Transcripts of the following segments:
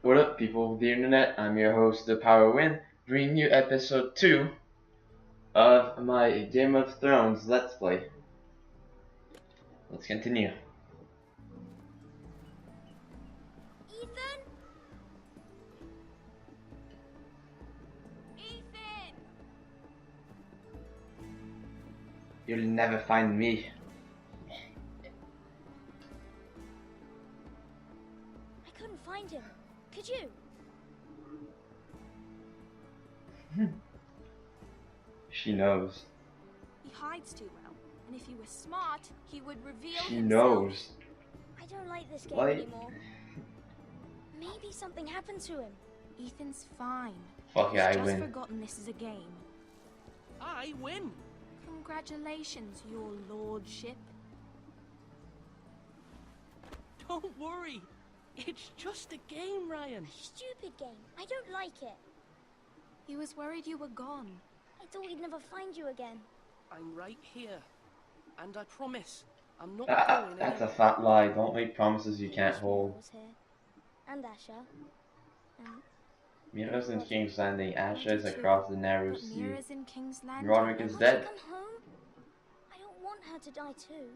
What up, people of the internet? I'm your host, The Power Win, bringing you episode 2 of my Game of Thrones Let's Play. Let's continue. Ethan? Ethan! You'll never find me. I couldn't find him. Could you? She knows. He hides too well, and if he was smart, he would reveal She himself. knows. I don't like this game Like- anymore. Maybe something happened to him. Ethan's fine. Fuck yeah, He's I just win. forgotten this is a game. I win. Congratulations, your lordship. Don't worry. It's just a game, Ryan. Stupid game. I don't like it. He was worried you were gone. I thought we'd never find you again. I'm right here. And I promise, I'm not going That's a anywhere. fat lie. Don't make promises you can't hold. Was here. And Asher. And Mira's in King's Landing. Asha is across the narrow But sea. Mira's in King's Landing. Roderick is won't dead. she come home? I don't want her to die too.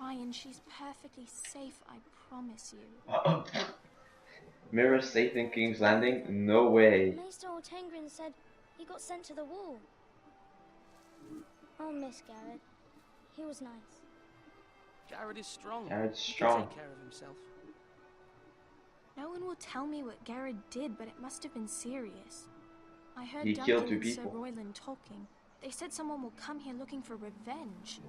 Ryan, she's perfectly safe, I promise you. Mira's safe in King's Landing? No way. Maester Ortengrin said he got sent to the wall. I'll miss Garrett. He was nice. Jared is strong. Jared's He strong. can take care of himself. No one will tell me what Garrett did, but it must have been serious. I heard He Duncan killed two and Sir people. Royland talking. They said someone will come here looking for revenge.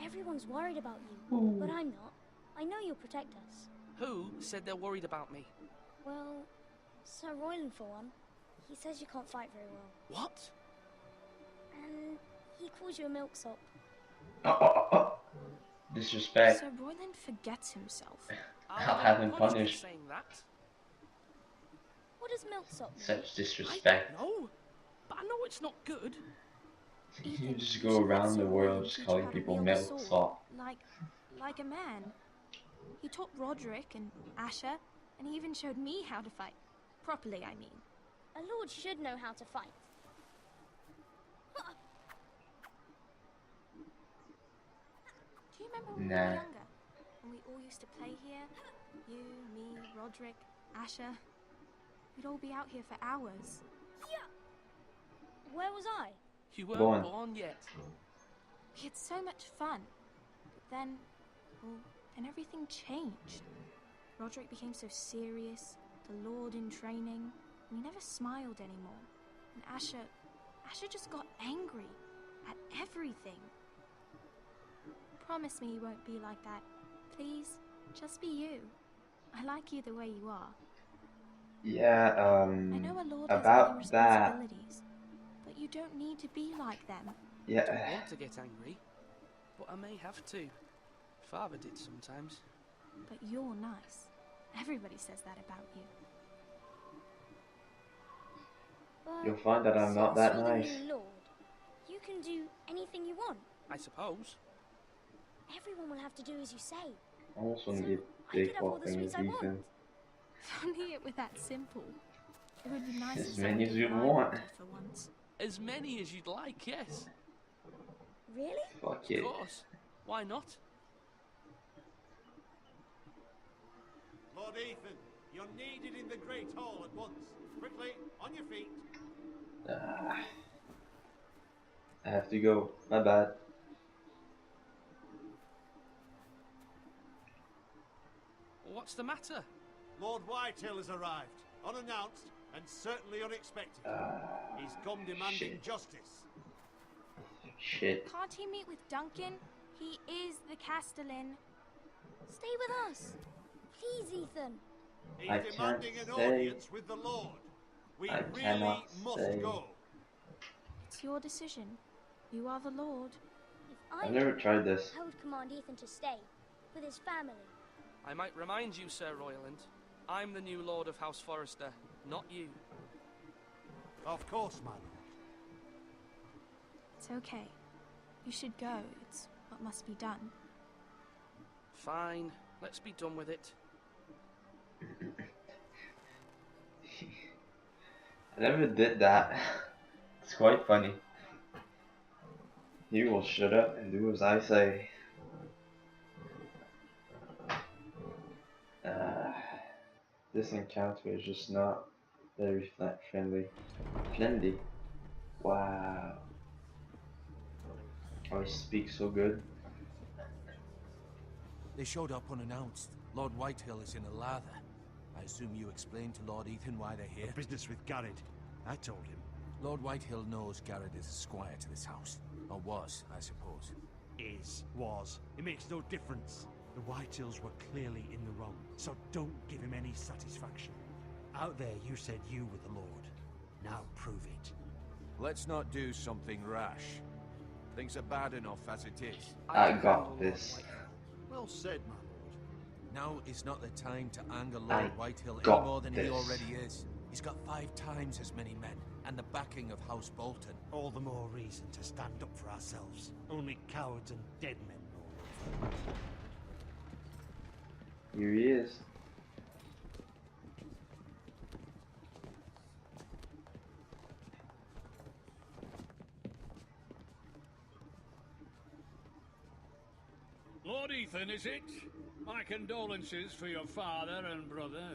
Everyone's worried about you, but I'm not. I know you'll protect us. Who said they're worried about me? Well, Sir Royland for one. He says you can't fight very well. What? And he calls you a milksop. Disrespect. Sir Royland forgets himself. I'll I have don't him punish punished. for saying that. What does milksop mean? Such I disrespect. don't know, but I know it's not good. You just should go let around Sir the world Royland just teach calling how to people wield a milk sword, salt. like a man. He taught Roderick and Asher, and he even showed me how to fight. Properly, I mean. A lord should know how to fight. Do you remember when we Nah. were younger? When we all used to play here? You, me, Roderick, Asher. We'd all be out here for hours. Where was I? You Go on. weren't born yet. We had so much fun. But then, well, then everything changed. Roderick became so serious, the Lord in training, and he never smiled anymore. And Asher just got angry at everything. Promise me you won't be like that. Please, just be you. I like you the way you are. Yeah, I know a Lord has many about that. responsibilities, but you don't need to be like them. I Yeah, want to get angry, but I may have to. Father did sometimes. But you're nice. Everybody says that about you. But you'll find that I'm not that since you're the nice. new lord, you can do anything you want. I suppose. Everyone will have to do as you say. I almost want to So give I could big have all the fucking sweets I want. Ethan. If only it were that simple. It would be nice As if many someone as did you'd what I want. wanted for once. As many as you'd like, yes. Really? Fuck Of it. course. Why not? Lord Ethan, you're needed in the Great Hall at once. Quickly, on your feet. I have to go. My bad. What's the matter? Lord Whitehill has arrived, unannounced and certainly unexpected. He's come demanding shit. justice. Shit. Can't he meet with Duncan? He is the Castellan. Stay with us. Please, Ethan. He's I can't demanding an stay. audience with the Lord. We I really cannot must stay. go. It's your decision. You are the Lord. If I I've never tried this. I would command Ethan to stay with his family. I might remind you, Sir Royland, I'm the new Lord of House Forrester, not you. Of course, my lord. It's okay. You should go. It's what must be done. Fine, let's be done with it. I never did that. It's quite funny. He will shut up and do as I say. This encounter is just not very friendly. Friendly? Wow. Oh, he speaks so good. They showed up unannounced. Lord Whitehill is in a lather. I assume you explained to Lord Ethan why they're here? Business with Garrett. I told him. Lord Whitehill knows Garrett is a squire to this house. Or was, I suppose. Was. It makes no difference. The Whitehills were clearly in the wrong, so don't give him any satisfaction. Out there you said you were the Lord. Now prove it. Let's not do something rash. Things are bad enough as it is. I got this. Well said, my lord. Now is not the time to anger I Lord Whitehill any got more than he this. already is. He's got 5 times as many men, and the backing of House Bolton. All the more reason to stand up for ourselves. Only cowards and dead men know. Here he is. Lord Ethan, is it? My condolences for your father and brother.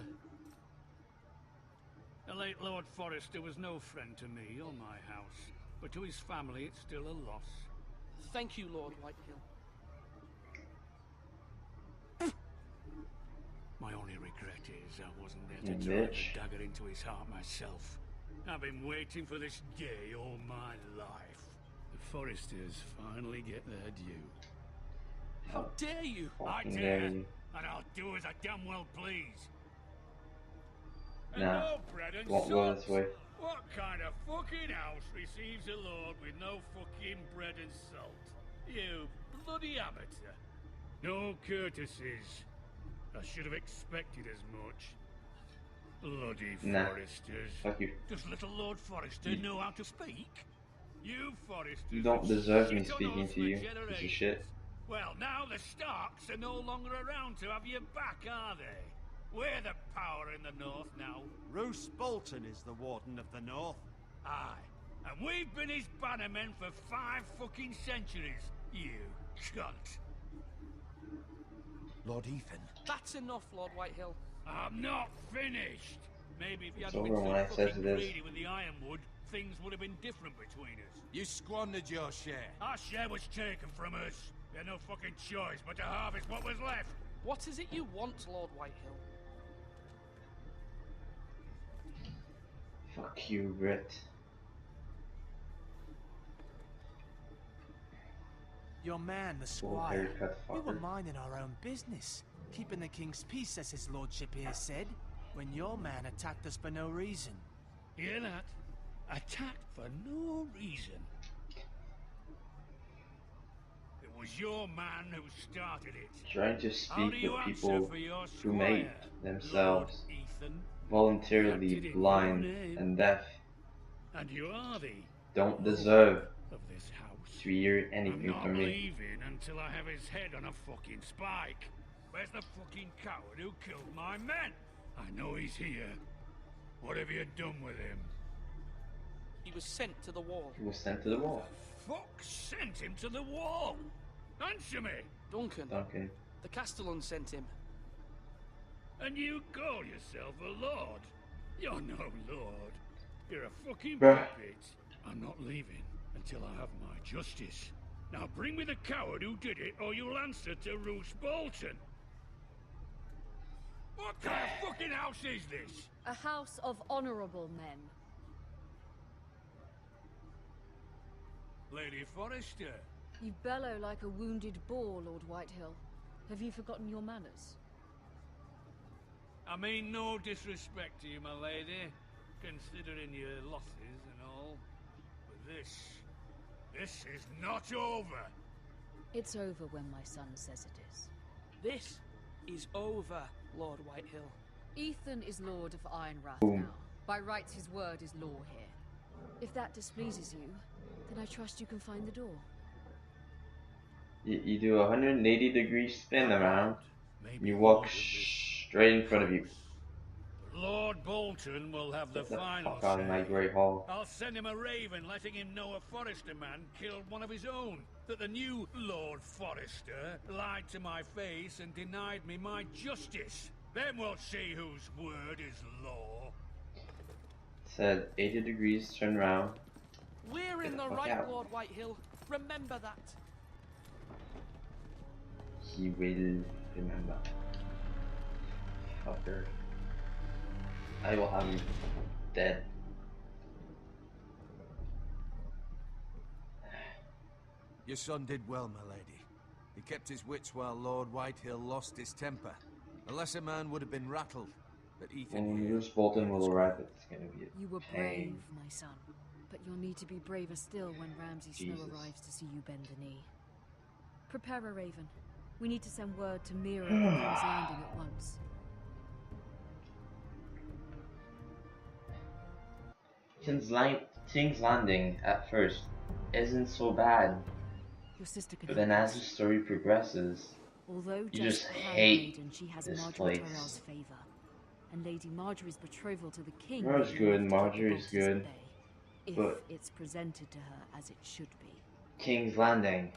The late Lord Forrester was no friend to me or my house, but to his family it's still a loss. Thank you, Lord Whitehill. My only regret is I wasn't there to You drive bitch. a dagger into his heart myself. I've been waiting for this day all my life. The Forresters finally get their due. How dare you? I Fucking dare, dare you. and I'll do as I damn well please. And Nah, no bread and won't go salt. this way. What kind of fucking house receives a lord with no fucking bread and salt? You bloody amateur. No courtesies. I should have expected as much. Bloody Nah. Forresters. Fuck you. Does little Lord Forrester know how to speak? You Forresters You don't have deserve me shit on speaking us to for you, piece of generations. shit. Well, now the Starks are no longer around to have you back, are they? We're the power in the north now. Roose Bolton is the Warden of the North. Aye. And we've been his bannermen for 5 fucking centuries, you cunt. Lord Ethan. That's enough, Lord Whitehill. I'm not finished. Maybe if you It's hadn't been over when so I says fucking it is. greedy with the ironwood, things would have been different between us. You squandered your share. Our share was taken from us. We had no fucking choice but to harvest what was left. What is it you want, Lord Whitehill? Fuck you, Brit. Your man, the Full squire. haircut We were fucker. minding our own business, keeping the king's peace, as his lordship here said, when your man attacked us for no reason. Hear that? Attacked for no reason. It was your man who started it. Trying to How do speak you with answer people for your who made squire, themselves Lord Ethan? voluntarily Acted in blind your name. and deaf, And you are the don't Lord deserve of this house. to hear I'm anything not from me. leaving until I have his head on a fucking spike. Where's the fucking coward who killed my men? I know he's here. What have you done with him? He was sent to the wall. He was sent to the wall. Fuck sent him to the wall? Answer me! Duncan. Duncan. The Castellan sent him. And you call yourself a lord? You're no lord. You're a fucking Bruh. puppet. I'm not leaving until I have my justice. Now bring me the coward who did it, or you'll answer to Roose Bolton. What kind of fucking house is this? A house of honorable men. Lady Forrester. You bellow like a wounded boar, Lord Whitehill. Have you forgotten your manners? I mean no disrespect to you, my lady, considering your losses and all. But this is not over. It's over when my son says it is. This is over, Lord Whitehill. Ethan is Lord of Ironrath Boom. now. By rights, his word is law here. If that displeases you, then I trust you can find the door. You do a 180-degree spin around. Maybe You walk Lord of this straight in front of you. house. But Lord Bolton Bolton will have the Get the final fuck out of my say. Great Hall. I'll send him a raven letting him know a Forrester man killed one of his own. That the new Lord Forrester lied to my face and denied me my justice. Then we'll see whose word is law. Said 80 degrees, turn around. We're Get in the the fuck right, out. Lord Whitehill. Remember that. He will remember. Fucker. I will have you dead. Your son did well, my lady. He kept his wits while Lord Whitehill lost his temper. A lesser man would have been rattled, but Ethan When here... Bruce Bolton will arrive, it's gonna be a You were pain. brave, my son. But you'll need to be braver still when Ramsay Snow Jesus. arrives to see you bend the knee. Prepare a raven. We need to send word to Mira at King's Landing at once. King's Landing, at first, isn't so bad. Your sister can But help then as us. the story progresses, Although you just a hate handmaiden, she has this Marjorie place. Tyrell's favor. And Lady Marjorie's betrothal to the king Marjorie's may good, enough to keep the Marjorie's Boltons at good, bay, if but it's presented to her as it should be. King's Landing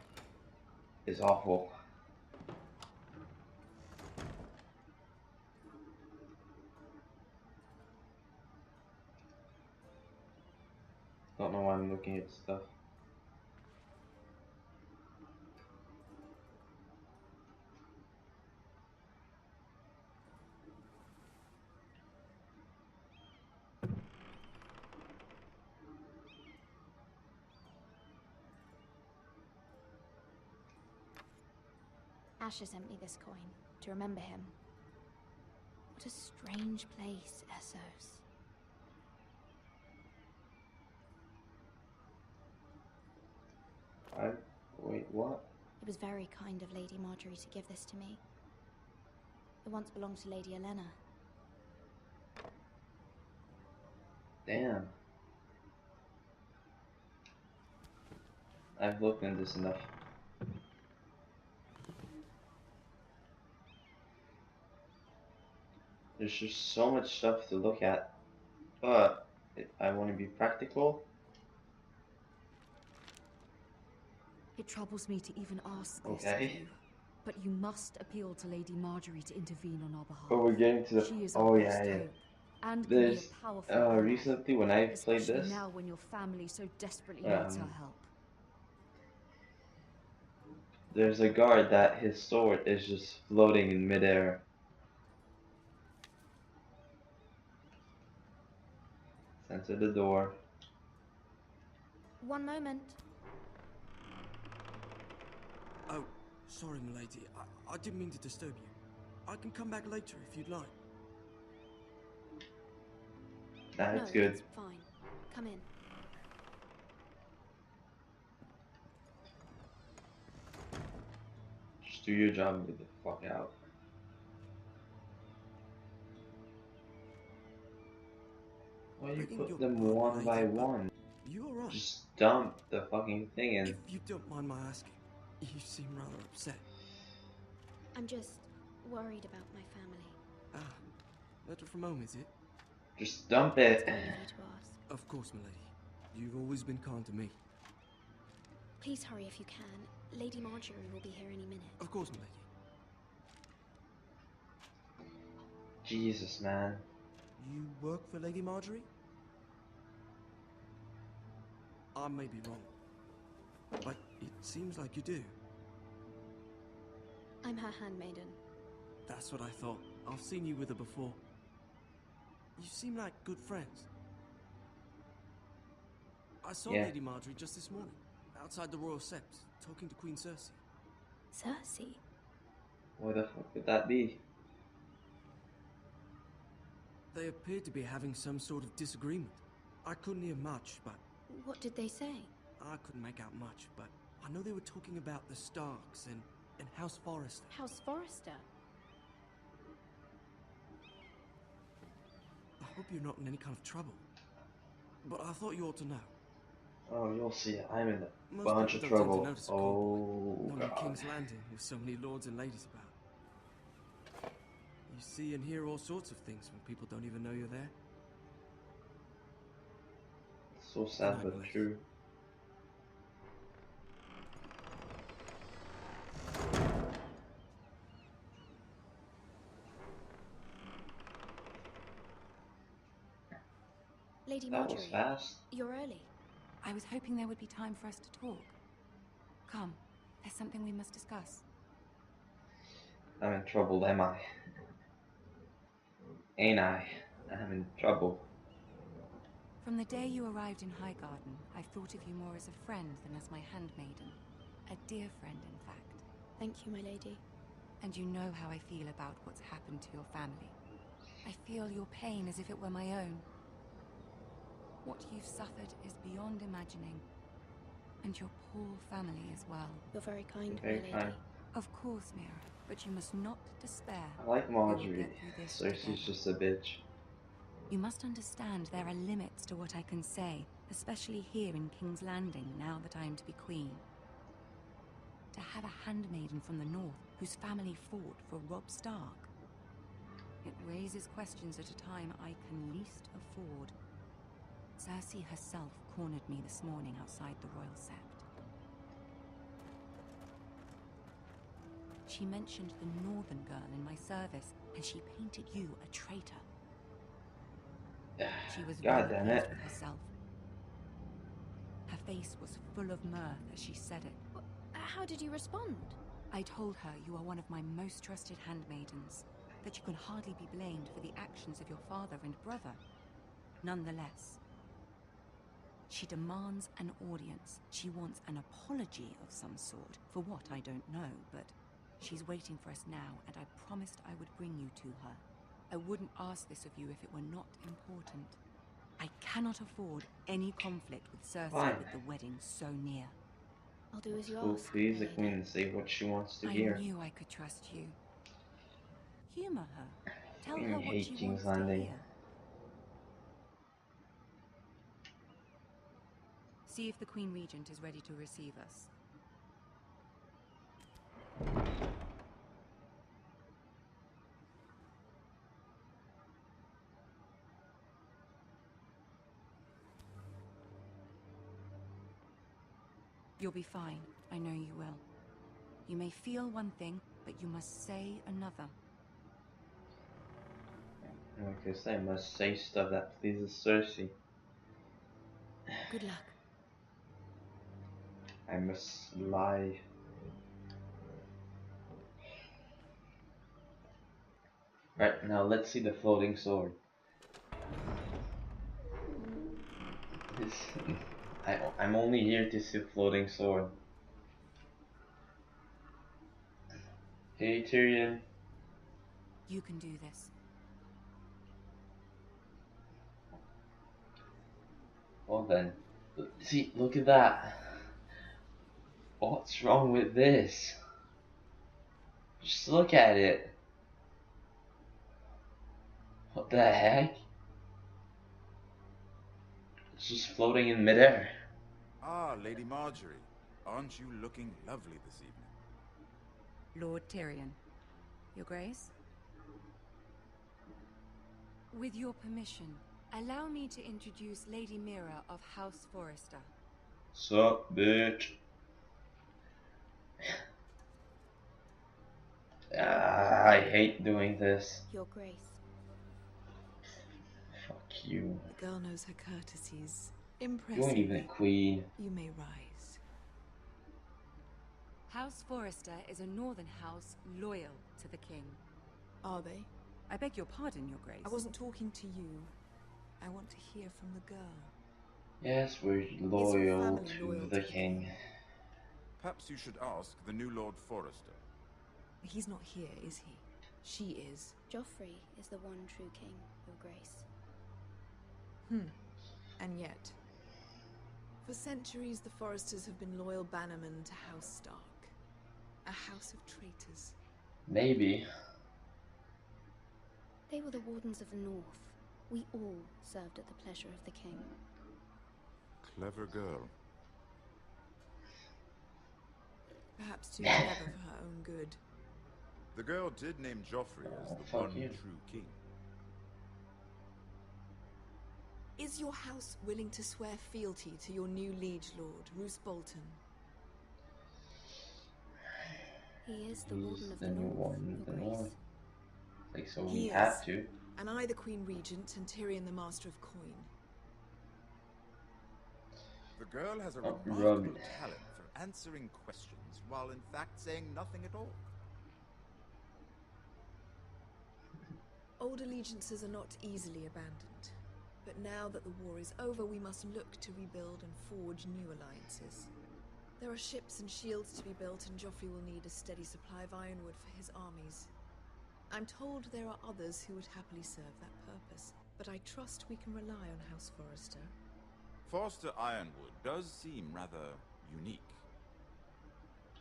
is awful. Don't know why I'm looking at stuff. Asher sent me this coin to remember him. What a strange place, Essos. Wait, what? It was very kind of Lady Marjorie to give this to me. It once belonged to Lady Elena. Damn. I've looked into this enough. There's just so much stuff to look at, but if I want to be practical, It troubles me to even ask this okay. of you, but you must appeal to Lady Marjorie to intervene on our behalf. But we're getting to the. She is Oh our yeah, best yeah. hope, and can be There's a powerful ally, recently when I played especially this, now when your family so desperately needs her help. there's a guard that his sword is just floating in midair. Center the door. One moment. Oh, sorry, milady. I didn't mean to disturb you. I can come back later if you'd like. That's No, good. it's fine. Come in. Just do your job and get the fuck out. Why do you Begging put your them pardon, one by lady, but one? You alright? Just dump the fucking thing in. If you don't mind my asking, you seem rather upset. I'm just worried about my family. Ah, letter from home, is it? Just dump it. It's kind of you to ask. Of course, milady. You've always been kind to me. Please hurry if you can. Lady Marjorie will be here any minute. Of course, milady. Jesus, man. You work for Lady Marjorie? I may be wrong, but it seems like you do. I'm her handmaiden. That's what I thought. I've seen you with her before. You seem like good friends. I saw Yeah. Lady Marjorie just this morning, outside the Royal Sept, talking to Queen Cersei. Cersei? Why the fuck would that be? They appeared to be having some sort of disagreement. I couldn't hear much, but What did they say? I couldn't make out much, but I know they were talking about the Starks and House Forrester. House Forrester? I hope you're not in any kind of trouble, but I thought you ought to know. Oh, you'll see. I'm in a Most bunch people of don't tend to trouble. notice a Oh, cold boy, not in God. King's Landing with so many lords and ladies about. You see and hear all sorts of things when people don't even know you're there. So sad but true. Lady That was Marjorie, fast. you're early. I was hoping there would be time for us to talk. Come, there's something we must discuss. I'm in trouble, am I? Ain't I? I'm in trouble. From the day you arrived in Highgarden, I've thought of you more as a friend than as my handmaiden. A dear friend, in fact. Thank you, my lady. And you know how I feel about what's happened to your family. I feel your pain as if it were my own. What you've suffered is beyond imagining. And your poor family as well. You're very kind, Very my lady. kind. Of course, Mira, but you must not despair. I like We will Marjorie. get through this Cersei's together. just a bitch. You must understand there are limits to what I can say, especially here in King's Landing, now that I am to be queen. To have a handmaiden from the north whose family fought for Robb Stark. It raises questions at a time I can least afford. Cersei herself cornered me this morning outside the Royal Sept. She mentioned the northern girl in my service, and she painted you a traitor. She was God very damn pleased it. with herself. Her face was full of mirth as she said it. How did you respond? I told her you are one of my most trusted handmaidens, that you can hardly be blamed for the actions of your father and brother. Nonetheless, she demands an audience. She wants an apology of some sort, for what I don't know, but she's waiting for us now, and I promised I would bring you to her. I wouldn't ask this of you if it were not important. I cannot afford any conflict with Cersei Fine. with the wedding so near. I'll do as you Cool, ask. please, my the lady. queen, and say what she wants to I hear. knew I could trust you. Humor her. Tell I her what hate she King's wants to Landing. hear. See if the Queen Regent is ready to receive us. You'll be fine. I know you will. You may feel one thing, but you must say another. Like I said, I must say stuff that pleases Cersei. Good luck. I must lie. Right, now let's see the floating sword. I'm only here to see floating sword. Hey Tyrion. You can do this. Well then, see, look at that. What's wrong with this? Just look at it. What the heck? It's just floating in midair. Ah, Lady Marjorie. Aren't you looking lovely this evening? Lord Tyrion. Your Grace? With your permission, allow me to introduce Lady Mira of House Forrester. Sup, bitch? I hate doing this. Your Grace. Fuck you. The girl knows her courtesies. You Impressive. ain't even a queen. You may rise. House Forrester is a northern house loyal to the king. Are they? I beg your pardon, Your Grace. I wasn't talking to you. I want to hear from the girl. Yes, we're loyal family to loyal the to the king. Perhaps you should ask the new Lord Forrester. He's not here, is he? She is. Joffrey is the one true king, Your Grace. And yet, for centuries the Forresters have been loyal bannermen to House Stark. A house of traitors. Maybe. They were the Wardens of the North. We all served at the pleasure of the king. Clever girl. Perhaps too clever for her own good. The girl did name Joffrey as the Fuck one you. true king. Is your house willing to swear fealty to your new liege lord, Roose Bolton? He is the He's Warden of the the new North, warden of Your the Grace. North. Like, so we He have is. to. And I the Queen Regent and Tyrion the Master of Coin. The girl has a Oh, remarkable rubbish. talent for answering questions while in fact saying nothing at all. Old allegiances are not easily abandoned. But now that the war is over, we must look to rebuild and forge new alliances. There are ships and shields to be built, and Joffrey will need a steady supply of ironwood for his armies. I'm told there are others who would happily serve that purpose, but I trust we can rely on House Forrester. Forster Ironwood does seem rather unique.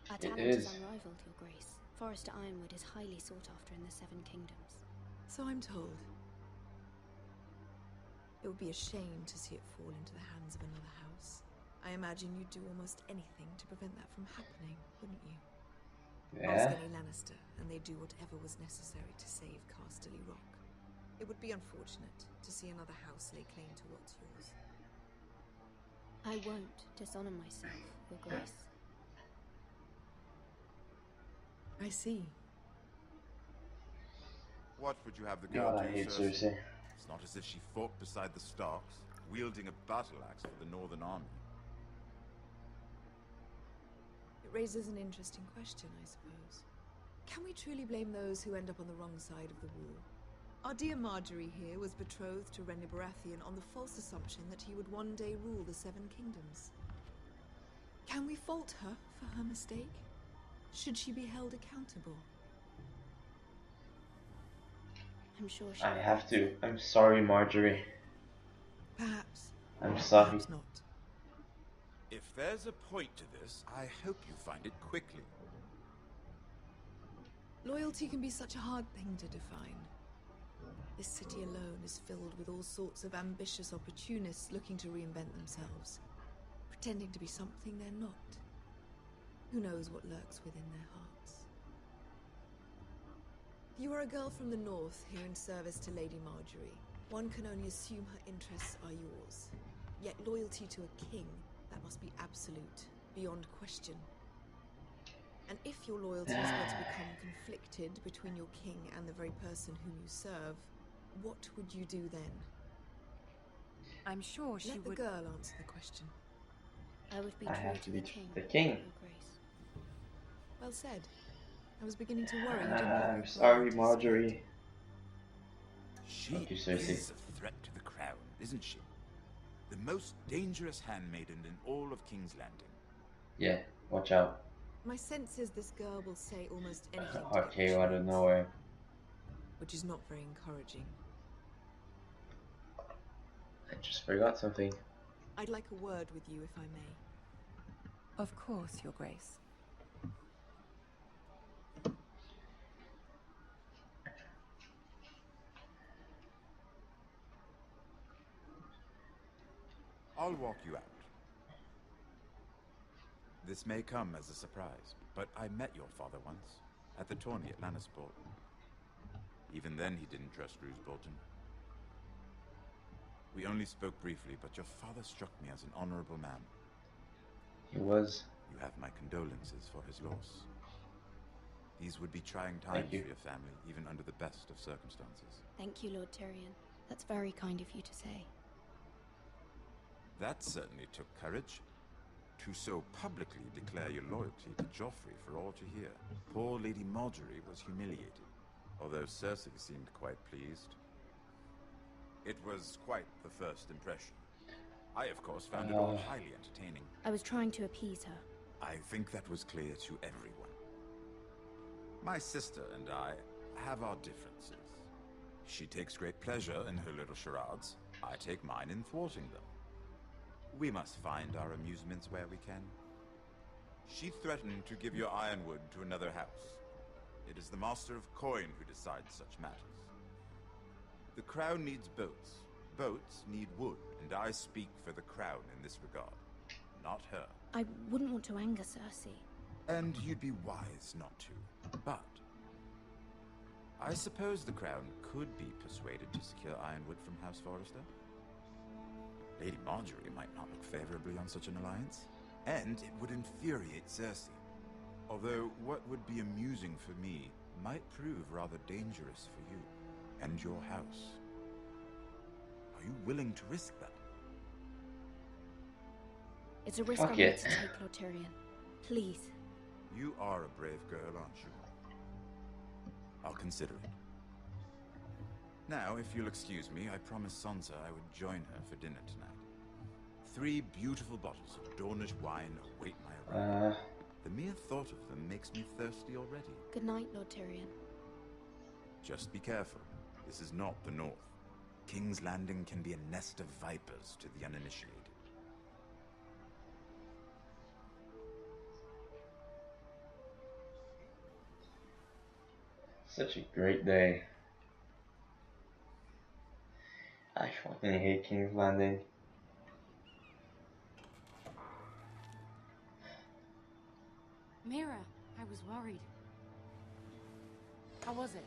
Our It talent is. is unrivaled, Your Grace. Forrester Ironwood is highly sought after in the Seven Kingdoms. So I'm told. It would be a shame to see it fall into the hands of another house. I imagine you'd do almost anything to prevent that from happening, wouldn't you? Ask Yeah. any Lannister, and they'd do whatever was necessary to save Casterly Rock. It would be unfortunate to see another house lay claim to what's yours. I won't dishonor myself, Your Grace. I see. What would you have the girl God, I do, hate Cersei? Cersei. It's not as if she fought beside the Starks, wielding a battle axe for the Northern Army. It raises an interesting question, I suppose. Can we truly blame those who end up on the wrong side of the war? Our dear Marjorie here was betrothed to Renly Baratheon on the false assumption that he would one day rule the Seven Kingdoms. Can we fault her for her mistake? Should she be held accountable? I'm sure she I will. have to. I'm sorry, Marjorie. Perhaps. I'm sorry. Perhaps not. If there's a point to this, I hope you find it quickly. Loyalty can be such a hard thing to define. This city alone is filled with all sorts of ambitious opportunists looking to reinvent themselves, pretending to be something they're not. Who knows what lurks within their hearts? You are a girl from the north, here in service to Lady Marjorie. One can only assume her interests are yours. Yet loyalty to a king, that must be absolute, beyond question. And if your loyalties were to become conflicted between your king and the very person whom you serve, what would you do then? I'm sure she Let the would... girl answer the question. I would be I true have to to be the king, the king. Your Grace. Well said. I was beginning to worry you didn't have I'm your sorry, priorities Marjorie. She Fuck you, Cersei. is a threat to the crown, isn't she? The most dangerous handmaiden in all of King's Landing. Yeah, watch out. My sense is this girl will say almost anything to Hot get what she KO out of wants, nowhere. which is not very encouraging. I just forgot something. I'd like a word with you, if I may. Of course, Your Grace. I'll walk you out. This may come as a surprise, but I met your father once, at the tourney at Lannisport. Even then he didn't trust Roose Bolton. We only spoke briefly, but your father struck me as an honorable man. He was. You have my condolences for his loss. These would be trying times Thank you. for your family, even under the best of circumstances. Thank you, Lord Tyrion. That's very kind of you to say. That certainly took courage. To so publicly declare your loyalty to Joffrey for all to hear. Poor Lady Marjorie was humiliated, although Cersei seemed quite pleased. It was quite the first impression. I, of course, found it all highly entertaining. I was trying to appease her. I think that was clear to everyone. My sister and I have our differences. She takes great pleasure in her little charades. I take mine in thwarting them. We must find our amusements where we can. She threatened to give your ironwood to another house. It is the Master of Coin who decides such matters. The crown needs boats. Boats need wood, and I speak for the crown in this regard, not her. I wouldn't want to anger Cersei. And you'd be wise not to. But I suppose the crown could be persuaded to secure ironwood from House Forrester. Lady Marjorie might not look favorably on such an alliance, and it would infuriate Cersei. Although what would be amusing for me might prove rather dangerous for you and your house. Are you willing to risk that? It's a risk Fuck I'm ready it. to take, Lord Tyrion. Please. You are a brave girl, aren't you? I'll consider it. Now, if you'll excuse me, I promised Sansa I would join her for dinner tonight. 3 beautiful bottles of Dornish wine await my arrival. The mere thought of them makes me thirsty already. Good night, Lord Tyrion. Just be careful. This is not the North. King's Landing can be a nest of vipers to the uninitiated. Such a great day. I fucking hate King's Landing. Mira, I was worried. How was it?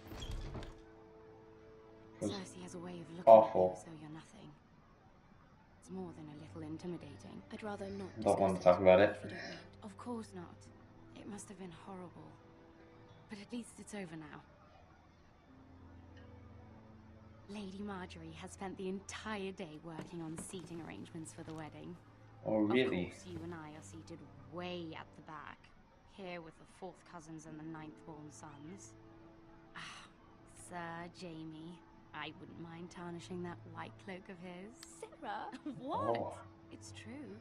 It was Cersei has a way of looking awful. at you, so you're nothing. It's more than a little intimidating. I'd rather not Don't want to discuss talk about it. if you don't mind. Of course not. It must have been horrible. But at least it's over now. Lady Marjorie has spent the entire day working on seating arrangements for the wedding. Oh, really? Of course, you and I are seated way at the back, here with the 4th cousins and the 9th-born sons. Ah, Sir Jamie, I wouldn't mind tarnishing that white cloak of his. Sarah? What? Oh. It's true.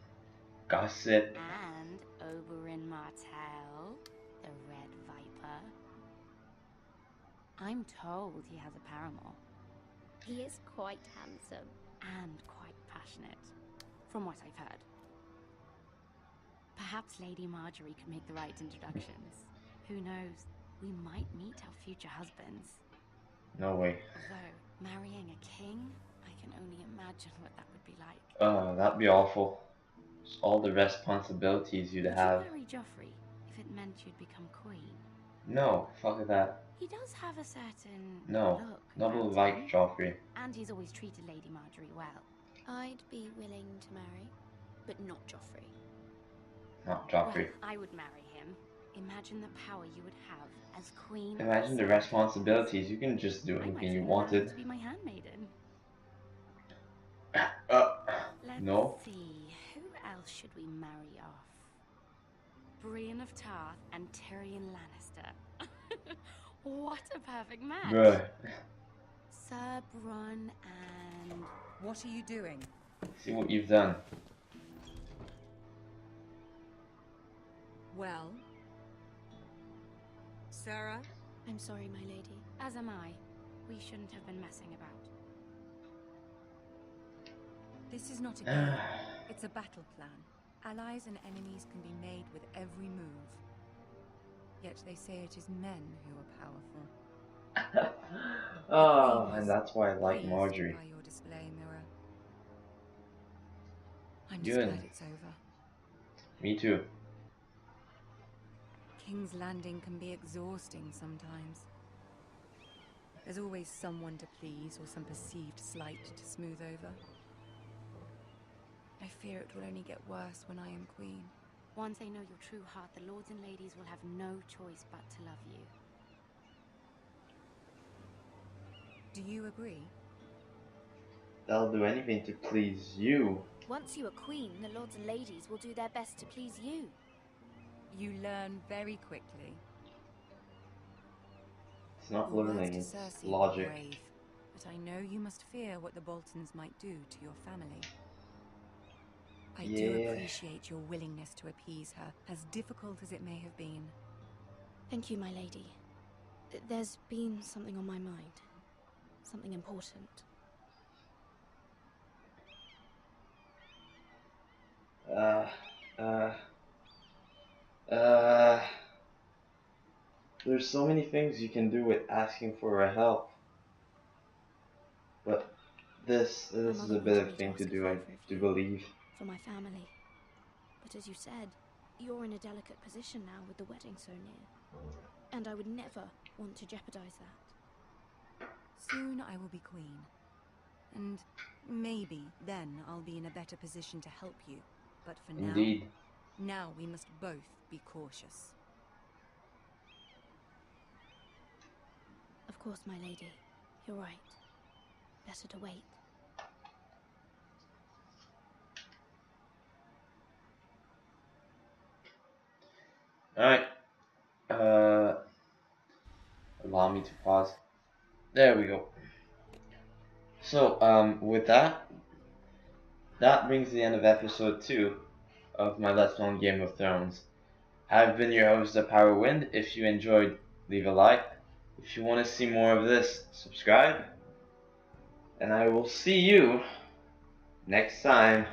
Gossip. And Oberyn Martell, the Red Viper. I'm told he has a paramour. He is quite handsome. And quite passionate, from what I've heard. Perhaps Lady Marjorie could make the right introductions. Who knows? We might meet our future husbands. No way. Although, marrying a king, I can only imagine what that would be like. Oh, that'd be awful. Just all the responsibilities you'd have. Would you marry Joffrey if it meant you'd become queen? No, fuck that. He does have a certain No, look nobody about like him, Joffrey. and he's always treated Lady Marjorie well. I'd be willing to marry, but not Joffrey. Not Joffrey. Well, I would marry him. Imagine the power you would have as queen. Imagine the responsibilities. You can just do I might anything you even allow wanted. to be my handmaiden. Let's No. see. Who else should we marry off? Brienne of Tarth and Tyrion Lannister. What a perfect match. Bruh. Sir Bronn and... What are you doing? See what you've done. Well? Sarah? I'm sorry, my lady. As am I. We shouldn't have been messing about. This is not a game. It's a battle plan. Allies and enemies can be made with every move. Yet they say it is men who are powerful. Oh, and that's why I like Pleased Marjorie. by your display, Mira. I'm just Good. glad it's over. Me too. King's Landing can be exhausting sometimes. There's always someone to please or some perceived slight to smooth over. I fear it will only get worse when I am queen. Once they know your true heart, the lords and ladies will have no choice but to love you. Do you agree? They'll do anything to please you. Once you are queen, the lords and ladies will do their best to please you. You learn very quickly. It's not Your words learning, to it's Cersei logic. were brave, but I know you must fear what the Boltons might do to your family. I do Yeah. appreciate your willingness to appease her, as difficult as it may have been. Thank you, my lady. There's been something on my mind. Something important. There's so many things you can do with asking for her help. But this is mother a wanted better me to thing ask to a do, I favour of do you. believe. For my family. But as you said, you're in a delicate position now with the wedding so near. And I would never want to jeopardize that. Soon I will be queen, And maybe then I'll be in a better position to help you. But for Indeed. now we must both be cautious. Of course, my lady. You're right. Better to wait. Alright. Allow me to pause. There we go. So, with that brings the end of episode 2 of my Let's Play on Game of Thrones. I've been your host, The Power Wind. If you enjoyed, leave a like. If you want to see more of this, subscribe. And I will see you next time.